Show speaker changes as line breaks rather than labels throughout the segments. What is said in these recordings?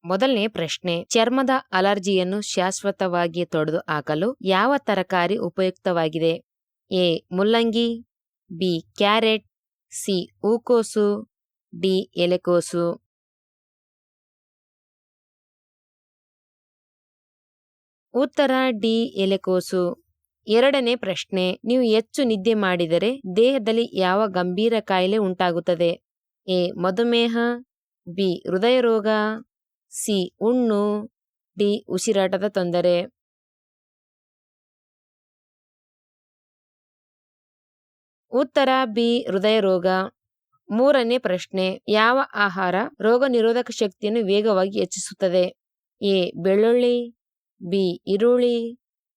ಮೊದಲನೇ ಪ್ರಶ್ನೆ, ಚರ್ಮದ ಅಲರ್ಜಿಯನ್ನು ಶಾಶ್ವತವಾಗಿ ತೊಡೆದು ಹಾಕಲು ಯಾವ ತರಕಾರಿ ಉಪಯುಕ್ತವಾಗಿದೆ? ಎ. ಮುಲ್ಲಂಗಿ, ಬಿ. Carrot, C. ಹೂಕೋಸು, ಡಿ. ಎಲೆಕೋಸು. ಉತ್ತರ ಡಿ. ಎಲೆಕೋಸು. ಎರಡನೇ ಪ್ರಶ್ನೆ, ನೀವು ಹೆಚ್ಚು ನಿದ್ದೆ ಮಾಡಿದರೆ ದೇಹದಲ್ಲಿ ಯಾವ ಗಂಭೀರ ಕಾಯಿಲೆ ಉಂಟಾಗುತ್ತದೆ? ಎ. ಮಧುಮೇಹ, ಬಿ. ಹೃದಯ ರೋಗ, ಸಿ. ಹುಣ್ಣು, ಡಿ. ಉಸಿರಾಟದ ತೊಂದರೆ. ಉತ್ತರ ಬಿ. ಹೃದಯ ರೋಗ. ಮೂರನೇ ಪ್ರಶ್ನೆ, ಯಾವ ಆಹಾರ ರೋಗ ನಿರೋಧಕ ಶಕ್ತಿಯನ್ನು ವೇಗವಾಗಿ ಹೆಚ್ಚಿಸುತ್ತದೆ? ಎ. ಬೆಳ್ಳುಳ್ಳಿ, ಬಿ. ಈರುಳ್ಳಿ,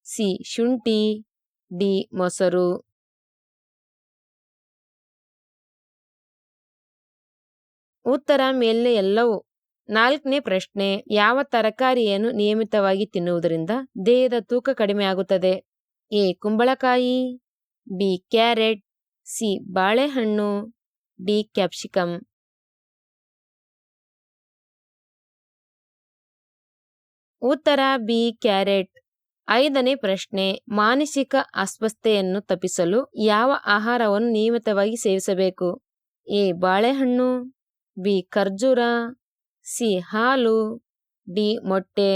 ಸಿ. ಶುಂಠಿ, ಡಿ. ಮೊಸರು. ಉತ್ತರ ಮೇಲಿನ ಎಲ್ಲವೂ. ನಾಲ್ಕನೇ ಪ್ರಶ್ನೆ, ಯಾವ ತರಕಾರಿಯನ್ನು ನಿಯಮಿತವಾಗಿ ತಿನ್ನುವುದರಿಂದ ದೇಹದ ತೂಕ ಕಡಿಮೆ ಆಗುತ್ತದೆ? ಎ. ಕುಂಬಳಕಾಯಿ, ಬಿ. Carrot, C. ಬಾಳೆಹಣ್ಣು, ಡಿ. ಕ್ಯಾಪ್ಸಿಕಮ್. ಉತ್ತರ ಬಿ. ಕ್ಯಾರೆಟ್. ಐದನೇ ಪ್ರಶ್ನೆ, ಮಾನಸಿಕ ಅಸ್ವಸ್ಥತೆಯನ್ನು ತಪ್ಪಿಸಲು ಯಾವ ಆಹಾರವನ್ನು ನಿಯಮಿತವಾಗಿ ಸೇವಿಸಬೇಕು? ಎ. ಬಾಳೆಹಣ್ಣು, ಬಿ. ಖರ್ಜೂರ, ಸಿ. ಹಾಲು, ಡಿ. ಮೊಟ್ಟೆ.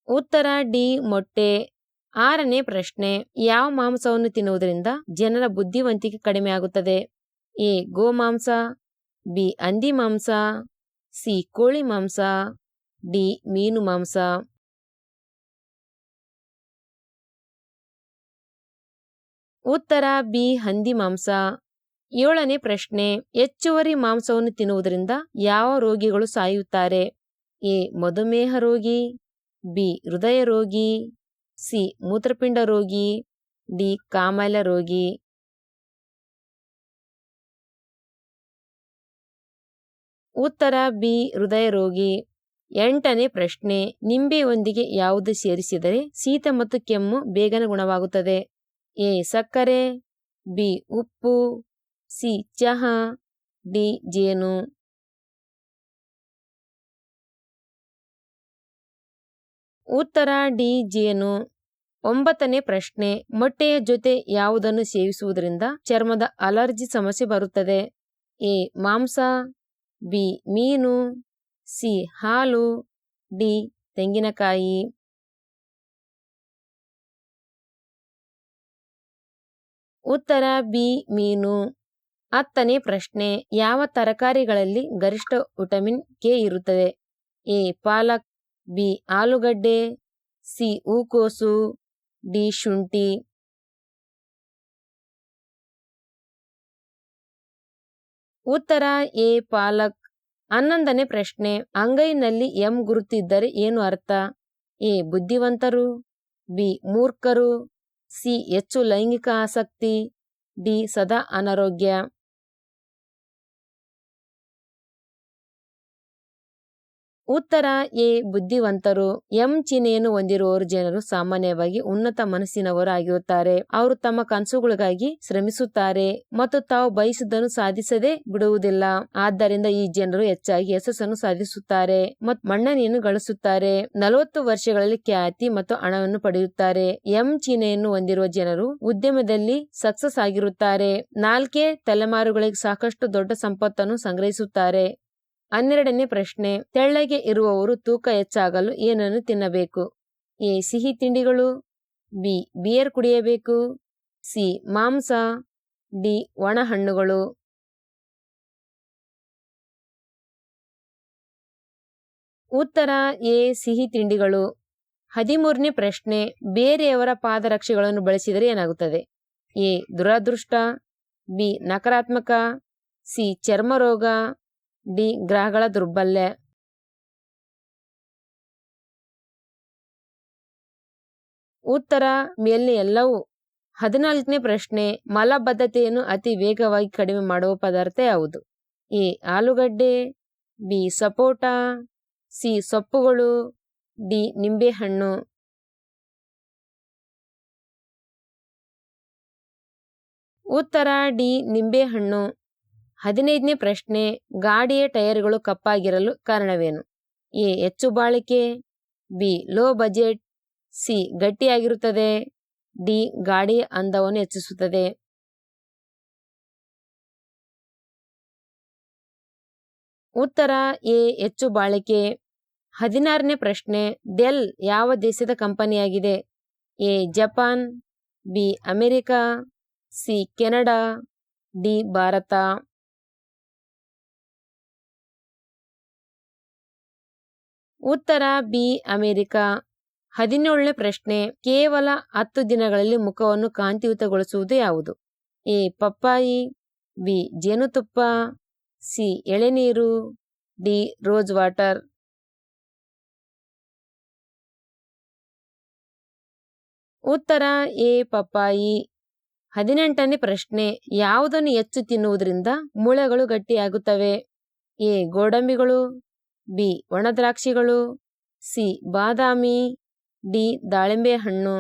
ಉತ್ತರ ಡಿ. ಮೊಟ್ಟೆ. ಆರನೇ ಪ್ರಶ್ನೆ, ಯಾವ ಮಾಂಸವನ್ನು ತಿನ್ನುವುದರಿಂದ ಜನರ ಬುದ್ಧಿವಂತಿಕೆ ಕಡಿಮೆ ಆಗುತ್ತದೆ? ಎ. ಗೋಮಾಂಸ, ಬಿ. ಹಂದಿ ಮಾಂಸ, ಸಿ. ಕೋಳಿ ಮಾಂಸ, ಡಿ. ಮೀನು ಮಾಂಸ. ಉತ್ತರ ಬಿ. ಹಂದಿ ಮಾಂಸ. ಏಳನೇ ಪ್ರಶ್ನೆ, ಹೆಚ್ಚುವರಿ ಮಾಂಸವನ್ನು ತಿನ್ನುವುದರಿಂದ ಯಾವ ರೋಗಿಗಳು ಸಾಯುತ್ತಾರೆ? ಎ. ಮಧುಮೇಹ ರೋಗಿ, ಬಿ. ಹೃದಯ ರೋಗಿ, ಸಿ. ಮೂತ್ರಪಿಂಡ ರೋಗಿ, ಡಿ. ಕಾಮಾಲೆ ರೋಗಿ. ಉತ್ತರ ಬಿ. ಹೃದಯ ರೋಗಿ. ಎಂಟನೇ ಪ್ರಶ್ನೆ, ನಿಂಬೆಯೊಂದಿಗೆ ಯಾವುದು ಸೇರಿಸಿದರೆ ಶೀತ ಮತ್ತು ಕೆಮ್ಮು ಬೇಗನೆ ಗುಣವಾಗುತ್ತದೆ? ಎ. ಸಕ್ಕರೆ, ಬಿ. ಉಪ್ಪು, ಸಿ. ಚಹಾ, ಡಿ. ಜೇನು. ಉತ್ತರ ಡಿ. ಜೇನು. ಒಂಬತ್ತನೇ ಪ್ರಶ್ನೆ, ಮೊಟ್ಟೆಯ ಜೊತೆ ಯಾವುದನ್ನು ಸೇವಿಸುವುದರಿಂದ ಚರ್ಮದ ಅಲರ್ಜಿ ಸಮಸ್ಯೆ ಬರುತ್ತದೆ? ಎ. ಮಾಂಸ, ಬಿ. ಮೀನು, ಸಿ. ಹಾಲು, ಡಿ. ತೆಂಗಿನಕಾಯಿ. ಉತ್ತರ ಬಿ. ಮೀನು. ಹತ್ತನೇ ಪ್ರಶ್ನೆ, ಯಾವ ತರಕಾರಿಗಳಲ್ಲಿ ಗರಿಷ್ಠ ವಿಟಮಿನ್ ಕೆ ಇರುತ್ತದೆ? ಎ. Palak, B. ಆಲೂಗಡ್ಡೆ, ಸಿ. ಹೂಕೋಸು, ಡಿ. ಶುಂಠಿ. ಉತ್ತರ ಎ. ಪಾಲಕ್. ಹನ್ನೊಂದನೇ ಪ್ರಶ್ನೆ, ಅಂಗೈನಲ್ಲಿ ಎಂ ಗುರುತು ಇದ್ದರೆ ಏನು ಅರ್ಥ? ಎ. ಬುದ್ಧಿವಂತರು, ಬಿ. ಮೂರ್ಖರು, ಸಿ. ಹೆಚ್ಚು ಲೈಂಗಿಕ ಆಸಕ್ತಿ, ಡಿ. ಸದಾ ಅನಾರೋಗ್ಯ. ಉತ್ತರ ಎ. ಬುದ್ಧಿವಂತರು. ಎಂ ಚಿಹ್ನೆಯನ್ನು ಹೊಂದಿರುವ ಜನರು ಸಾಮಾನ್ಯವಾಗಿ ಉನ್ನತ ಮನಸ್ಸಿನವರು ಆಗಿರುತ್ತಾರೆ. ಅವರು ತಮ್ಮ ಕನಸುಗಳಿಗಾಗಿ ಶ್ರಮಿಸುತ್ತಾರೆ ಮತ್ತು ತಾವು ಬಯಸಿದ್ದನ್ನು ಸಾಧಿಸದೆ ಬಿಡುವುದಿಲ್ಲ. ಆದ್ದರಿಂದ ಈ ಜನರು ಹೆಚ್ಚಾಗಿ ಯಶಸ್ಸನ್ನು ಸಾಧಿಸುತ್ತಾರೆ ಮತ್ತು ಮನ್ನಣೆಯನ್ನು ಗಳಿಸುತ್ತಾರೆ. 40 ವರ್ಷಗಳಲ್ಲಿ ಖ್ಯಾತಿ ಮತ್ತು ಹಣವನ್ನು ಪಡೆಯುತ್ತಾರೆ. ಎಂ ಚಿಹ್ನೆಯನ್ನು ಹೊಂದಿರುವ ಜನರು ಉದ್ಯಮದಲ್ಲಿ ಸಕ್ಸಸ್ ಆಗಿರುತ್ತಾರೆ. 4 ತಲೆಮಾರುಗಳಿಗೆ ಸಾಕಷ್ಟು ದೊಡ್ಡ ಸಂಪತ್ತನ್ನು ಸಂಗ್ರಹಿಸುತ್ತಾರೆ. 12ನೇ ಪ್ರಶ್ನೆ, ತೆಳ್ಳಗೆ ಇರುವವರು ತೂಕ ಹೆಚ್ಚಾಗಲು ಏನನ್ನು ತಿನ್ನಬೇಕು? ಎ. ಸಿಹಿ ತಿಂಡಿಗಳು, ಬಿ. ಬಿಯರ್ ಕುಡಿಯಬೇಕು, ಸಿ. ಮಾಂಸ, ಡಿ. ಒಣ ಹಣ್ಣುಗಳು. ಉತ್ತರ ಎ. ಸಿಹಿ ತಿಂಡಿಗಳು. 13ನೇ ಪ್ರಶ್ನೆ, ಬೇರೆಯವರ ಪಾದರಕ್ಷೆಗಳನ್ನು ಬಳಸಿದರೆ ಏನಾಗುತ್ತದೆ? ಎ. ದುರದೃಷ್ಟ, ಬಿ. ನಕಾರಾತ್ಮಕ, ಸಿ. ಚರ್ಮ ರೋಗ, ಡಿ. ಗ್ರಹಗಳ ದುರ್ಬಲ್ಯ. ಉತ್ತರ ಮೇಲಿನ ಎಲ್ಲವೂ. 14ನೇ ಪ್ರಶ್ನೆ, ಮಲಬದ್ಧತೆಯನ್ನು ಅತಿ ವೇಗವಾಗಿ ಕಡಿಮೆ ಮಾಡುವ ಪದಾರ್ಥ ಯಾವುದು? ಎ. ಆಲೂಗಡ್ಡೆ, ಬಿ. ಸಪೋಟ, ಸಿ. ಸೊಪ್ಪುಗಳು, ಡಿ. ನಿಂಬೆಹಣ್ಣು. ಉತ್ತರ ಡಿ. ನಿಂಬೆಹಣ್ಣು. 15ನೇ ಪ್ರಶ್ನೆ, ಗಾಡಿಯ ಟೈರ್ಗಳು ಕಪ್ಪಾಗಿರಲು ಕಾರಣವೇನು? ಎ. ಹೆಚ್ಚು ಬಾಳಿಕೆ, ಬಿ. Low budget, C. ಗಟ್ಟಿಯಾಗಿರುತ್ತದೆ, ಡಿ. ಗಾಡಿಯ ಅಂದವನ್ನು ಹೆಚ್ಚಿಸುತ್ತದೆ. ಉತ್ತರ ಎ. ಹೆಚ್ಚು ಬಾಳಿಕೆ. 16ನೇ ಪ್ರಶ್ನೆ, ಡೆಲ್ ಯಾವ ದೇಶದ ಕಂಪನಿಯಾಗಿದೆ? A. Japan, B. America, C. Canada, D. Bharat. ಉತ್ತರ ಬಿ. ಅಮೆರಿಕ. 17ನೇ ಪ್ರಶ್ನೆ, ಕೇವಲ 10 ದಿನಗಳಲ್ಲಿ ಮುಖವನ್ನು ಕಾಂತಿಯುತಗೊಳಿಸುವುದು ಯಾವುದು? ಎ. ಪಪ್ಪಾಯಿ, ಬಿ. ಜೇನುತುಪ್ಪ, ಸಿ. ಎಳೆನೀರು, ಡಿ. Rose water. ಉತ್ತರ ಎ. ಪಪ್ಪಾಯಿ. 18ನೇ ಪ್ರಶ್ನೆ, ಯಾವುದನ್ನು ಹೆಚ್ಚು ತಿನ್ನುವುದರಿಂದ ಮೂಳೆಗಳು ಗಟ್ಟಿಯಾಗುತ್ತವೆ? ಎ. ಗೋಡಂಬಿಗಳು, ಬಿ. ಒಣದ್ರಾಕ್ಷಿಗಳು, ಸಿ. ಬಾದಾಮಿ, ಡಿ. ದಾಳಿಂಬೆ ಹಣ್ಣು.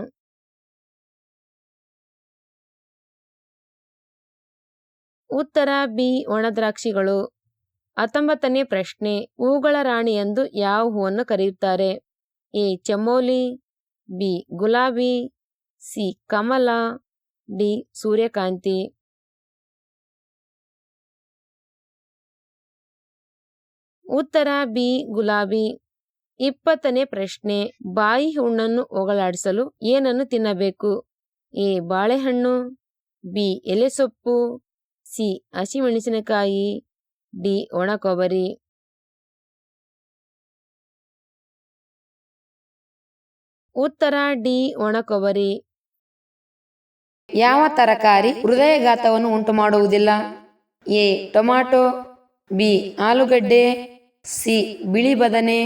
ಉತ್ತರ ಬಿ. ಒಣದ್ರಾಕ್ಷಿಗಳು. 19ನೇ ಪ್ರಶ್ನೆ, ಹೂಗಳ ರಾಣಿ ಎಂದು ಯಾವ ಹೂವನ್ನು ಕರೆಯುತ್ತಾರೆ? ಎ. ಚಮೋಲಿ, ಬಿ. ಗುಲಾಬಿ, ಸಿ. ಕಮಲ, ಡಿ. ಸೂರ್ಯಕಾಂತಿ. ಉತ್ತರ ಬಿ. ಗುಲಾಬಿ. 20ನೇ ಪ್ರಶ್ನೆ, ಬಾಯಿ ಹುಣ್ಣನ್ನು ಹೋಗಲಾಡಿಸಲು ಏನನ್ನು ತಿನ್ನಬೇಕು? ಎ. ಬಾಳೆಹಣ್ಣು, ಬಿ. ಎಲೆಸೊಪ್ಪು, ಸಿ. ಹಸಿಮೆಣಸಿನಕಾಯಿ, ಡಿ. ಒಣ ಕೊಬ್ಬರಿ. ಉತ್ತರ ಡಿ. ಒಣ ಕೊಬ್ಬರಿ. ಯಾವ ತರಕಾರಿ ಹೃದಯಾಘಾತವನ್ನು ಉಂಟು ಮಾಡುವುದಿಲ್ಲ? ಎ. Tomato, B. ಆಲೂಗಡ್ಡೆ, ಸಿ. ಬಿಳಿ ಬದನೆ,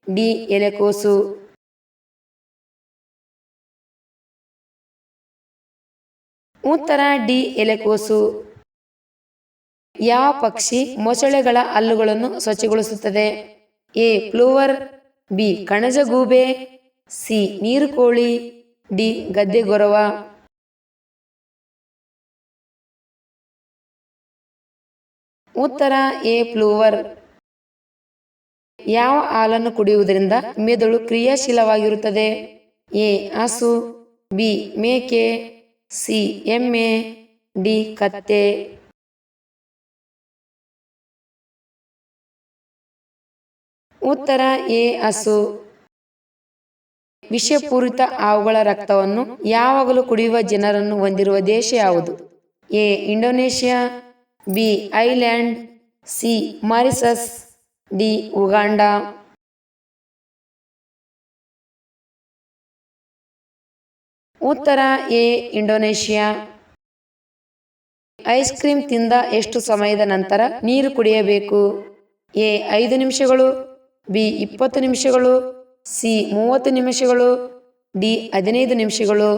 ಡಿ. ಎಲೆಕೋಸು. ಉತ್ತರ ಡಿ. ಎಲೆಕೋಸು. ಯಾವ ಪಕ್ಷಿ ಮೊಸಳೆಗಳ ಹಲ್ಲುಗಳನ್ನು ಸ್ವಚ್ಛಗೊಳಿಸುತ್ತದೆ? ಎ. ಪ್ಲೂವರ್, ಬಿ. ಕಣಜಗೂಬೆ, ಸಿ. ನೀರುಕೋಳಿ, ಡಿ. ಗದ್ದೆಗೊರವ. ಉತ್ತರ ಎ. ಪ್ಲೂವರ್. ಯಾವ ಹಾಲನ್ನು ಕುಡಿಯುವುದರಿಂದ ಮೆದುಳು ಕ್ರಿಯಾಶೀಲವಾಗಿರುತ್ತದೆ? ಎ. ಹಸು, ಬಿ. ಮೇಕೆ, ಸಿ. ಎಮ್ಮೆ, ಡಿ. ಕತ್ತೆ. ಉತ್ತರ ಎ. ಹಸು. ವಿಷಪೂರಿತ ಹಾವುಗಳ ರಕ್ತವನ್ನು ಯಾವಾಗಲೂ ಕುಡಿಯುವ ಜನರನ್ನು ಹೊಂದಿರುವ ದೇಶ ಯಾವುದು? A. Indonesia, B. Island, C. Mauritius, D. Uganda. ಉತ್ತರ ಎ. ಇಂಡೋನೇಷ್ಯಾ. ಐಸ್ ಕ್ರೀಮ್ ತಿಂದ ಎಷ್ಟು ಸಮಯದ ನಂತರ ನೀರು ಕುಡಿಯಬೇಕು? ಎ. 5 ನಿಮಿಷಗಳು, ಬಿ. 20 ನಿಮಿಷಗಳು, ಸಿ. 30 ನಿಮಿಷಗಳು, ಡಿ. 15 ನಿಮಿಷಗಳು.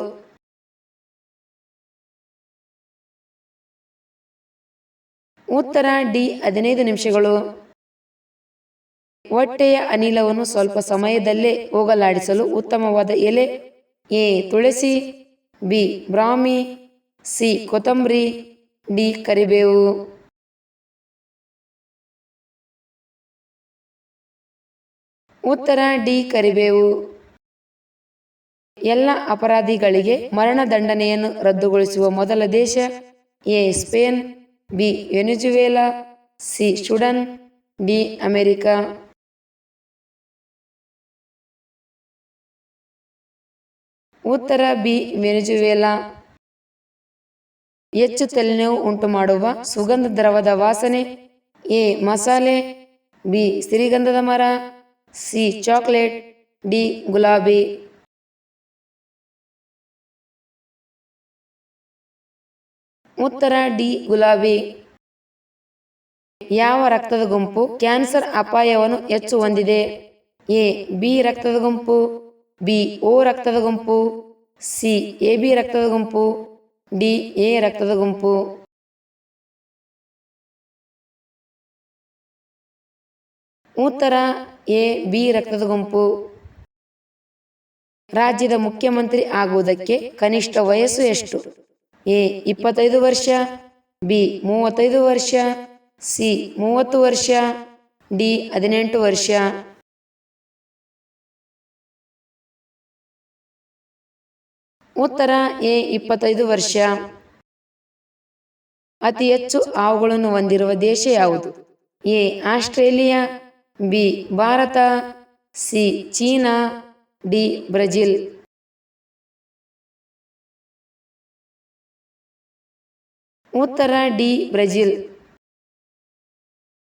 ಉತ್ತರ ಡಿ. 15 ನಿಮಿಷಗಳು. ಹೊಟ್ಟೆಯ ಅನಿಲವನ್ನು ಸ್ವಲ್ಪ ಸಮಯದಲ್ಲೇ ಹೋಗಲಾಡಿಸಲು ಉತ್ತಮವಾದ ಎಲೆ? ಎ. ತುಳಸಿ, ಬಿ. ಬ್ರಾಹ್ಮಿ, ಸಿ. ಕೊತ್ತಂಬರಿ, ಡಿ. ಕರಿಬೇವು. ಉತ್ತರ ಡಿ. ಕರಿಬೇವು. ಎಲ್ಲ ಅಪರಾಧಿಗಳಿಗೆ ಮರಣದಂಡನೆಯನ್ನು ರದ್ದುಗೊಳಿಸುವ ಮೊದಲ ದೇಶ? A. Spain, B. Venezuela, C. Sudan, D. America. ಉತ್ತರ ಬಿ. ವೆನೆಜುವೆಲಾ. ಹೆಚ್ಚು ತಲೆನೋವು ಉಂಟು ಮಾಡುವ ಸುಗಂಧ ದ್ರವದ ವಾಸನೆ? ಎ. ಮಸಾಲೆ, ಬಿ. ಸಿರಿಗಂಧದ ಮರ, ಸಿ. Chocolate, D. ಗುಲಾಬಿ. ಉತ್ತರ ಡಿ. ಗುಲಾಬಿ. ಯಾವ ರಕ್ತದ ಗುಂಪು ಕ್ಯಾನ್ಸರ್ ಅಪಾಯವನ್ನು ಹೆಚ್ಚು ಹೊಂದಿದೆ? ಎ. ಬಿ ರಕ್ತದ ಗುಂಪು, ಬಿ. ಓ ರಕ್ತದ ಗುಂಪು, ಸಿ. ಎಬಿ ರಕ್ತದ ಗುಂಪು, ಡಿ. ಎ ರಕ್ತದ ಗುಂಪು. ಉತ್ತರ ಎ. ಬಿ ರಕ್ತದ ಗುಂಪು. ರಾಜ್ಯದ ಮುಖ್ಯಮಂತ್ರಿ ಆಗುವುದಕ್ಕೆ ಕನಿಷ್ಠ ವಯಸ್ಸು ಎಷ್ಟು? ಎ. 25 ವರ್ಷ, ಬಿ. 35 ವರ್ಷ, ಸಿ 30 ವರ್ಷ, ಡಿ 18 ವರ್ಷ. ಉತ್ತರ ಎ 25 ವರ್ಷ. ಅತಿ ಹೆಚ್ಚು ಹಾವುಗಳನ್ನು ಹೊಂದಿರುವ ದೇಶ ಯಾವುದು? A Australia, B Bharat, C China, D Brazil. ಉತ್ತರ ಡಿ ಬ್ರೆಜಿಲ್.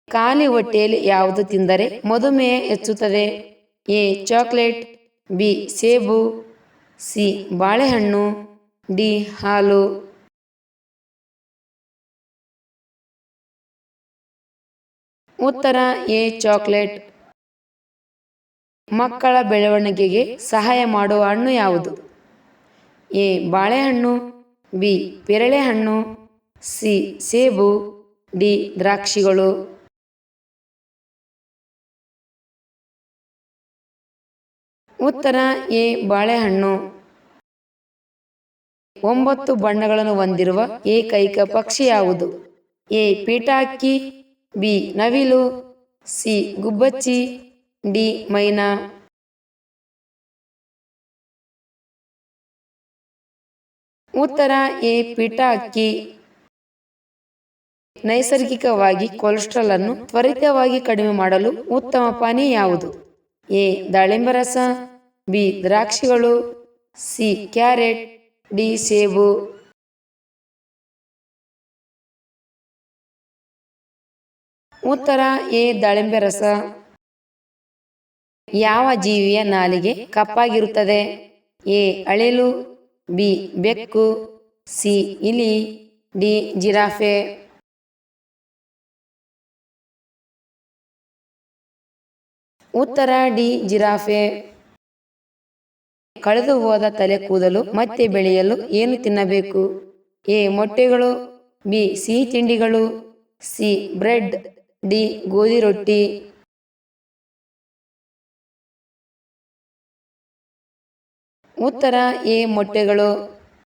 ಖಾಲಿ ಹೊಟ್ಟೆಯಲ್ಲಿ ಯಾವುದು ತಿಂದರೆ ಮಧುಮೇಹ ಹೆಚ್ಚುತ್ತದೆ? ಎ ಚಾಕ್ಲೇಟ್, ಬಿ ಸೇಬು, ಸಿ ಬಾಳೆಹಣ್ಣು, ಡಿ ಹಾಲು. ಉತ್ತರ ಎ ಚಾಕ್ಲೇಟ್. ಮಕ್ಕಳ ಬೆಳವಣಿಗೆಗೆ ಸಹಾಯ ಮಾಡುವ ಹಣ್ಣು ಯಾವುದು? ಎ ಬಾಳೆಹಣ್ಣು, ಬಿ ಪೇರಳೆಹಣ್ಣು, ಸಿ ಸೇಬು, ಡಿ ದ್ರಾಕ್ಷಿಗಳು. ಉತ್ತರ ಎ ಬಾಳೆಹಣ್ಣು. 9 ಬಣ್ಣಗಳನ್ನು ಹೊಂದಿರುವ ಏಕೈಕ ಪಕ್ಷಿ ಯಾವುದು? ಎ ಪೀಠಹಕ್ಕಿ, ಬಿ ನವಿಲು, ಸಿ ಗುಬ್ಬಚ್ಚಿ, ಡಿ ಮೈನಾ. ಉತ್ತರ ಎ ಪೀಠಹಕ್ಕಿ. ನೈಸರ್ಗಿಕವಾಗಿ ಕೊಲೆಸ್ಟ್ರಾಲ್ ಅನ್ನು ತ್ವರಿತವಾಗಿ ಕಡಿಮೆ ಮಾಡಲು ಉತ್ತಮ ಪಾನೀಯ ಯಾವುದು? ಎ ದಾಳಿಂಬೆ ರಸ, ಬಿ ದ್ರಾಕ್ಷಿಗಳು, ಸಿ ಕ್ಯಾರೆಟ್, ಡಿ ಸೇಬು. ಉತ್ತರ ಎ ದಾಳಿಂಬೆ ರಸ. ಯಾವ ಜೀವಿಯ ನಾಲಿಗೆ ಕಪ್ಪಾಗಿರುತ್ತದೆ? ಎ ಅಳಿಲು, ಬಿ ಬೆಕ್ಕು, ಸಿ ಇಲಿ, ಡಿ ಜಿರಾಫೆ. ಉತ್ತರ ಡಿ ಜಿರಾಫೆ. ಕಳೆದು ಹೋದ ತಲೆ ಕೂದಲು ಮತ್ತೆ ಬೆಳೆಯಲು ಏನು ತಿನ್ನಬೇಕು? ಎ ಮೊಟ್ಟೆಗಳು, ಬಿ ಸಿಹಿ ತಿಂಡಿಗಳು, ಸಿ ಬ್ರೆಡ್, ಡಿ ಗೋಧಿ ರೊಟ್ಟಿ. ಉತ್ತರ ಎ ಮೊಟ್ಟೆಗಳು.